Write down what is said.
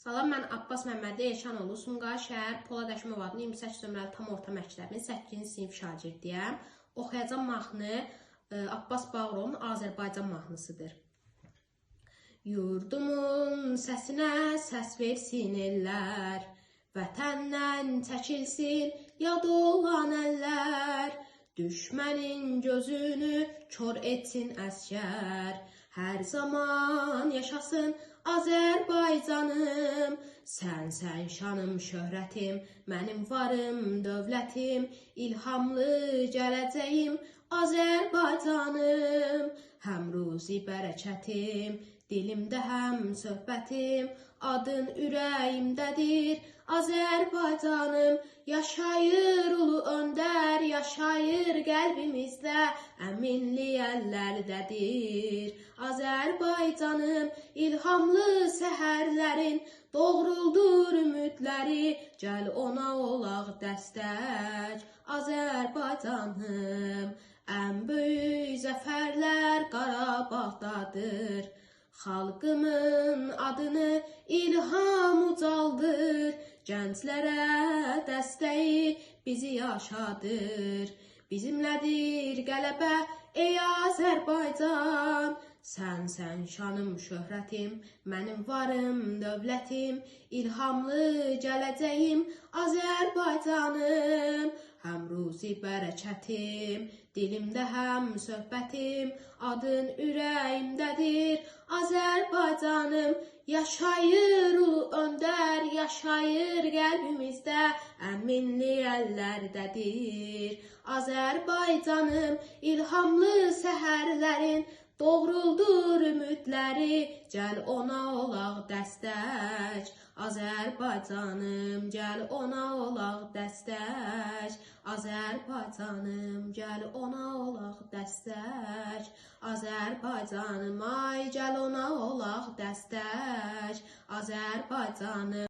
Salam, mən Abbas Məmmədi Elşanoğlu, Sumqayıt şəhər Polad Əşimov adlı 28 nömrəli tam orta məktəbinin 8-ci sinif şagirdiyəm. Oxuyacağım mahnı Abbas Bağırovun Azərbaycan mahnısıdır. Yurdumun səsinə səs versin ellər, vətəndən çəkilsin yad olan əllər, düşmənin gözünü kör etsin əsgər, hər zaman yaşasın Azərbaycanım, sən şanım, şöhrətim, mənim varım, dövlətim, ilhamlı gələcəyim Azərbaycanım, həm ruzi bərəkətim, dilimdə həm söhbətim, adın ürəyimdədir Azərbaycanım, yaşayır ulu öndər, yaşayır qəlbimizdə, əminli əllərdədir Azərbaycanım, ilhamlı səhərlərin doğruldur ümidləri, gəl ona olaq dəstək Azərbaycanım, ən böyük zəfərlər Qarabağdadır, xalqımın adını ilham ucaldır, gənclərə dəstəyi bizi yaşadır, bizimlədir qələbə ey Azərbaycan, sən şanım, şöhrətim, mənim varım, dövlətim, ilhamlı gələcəyim Azərbaycanım, həm ruzi bərəkətim, dilimdə həm söhbətim, adın ürəyimdədir Azərbaycanım, yaşayır ulu öndər, yaşayır qəlbimizdə, əminli əllərdədir Azərbaycanım, ilhamlı səhərlərin doğruldur ümidləri, gəl ona olaq dəstək Azərbaycanım, gəl ona olaq dəstək Azərbaycanım, gəl ona olaq dəstək Azərbaycanım, ay gəl ona olaq dəstək Azərbaycanım.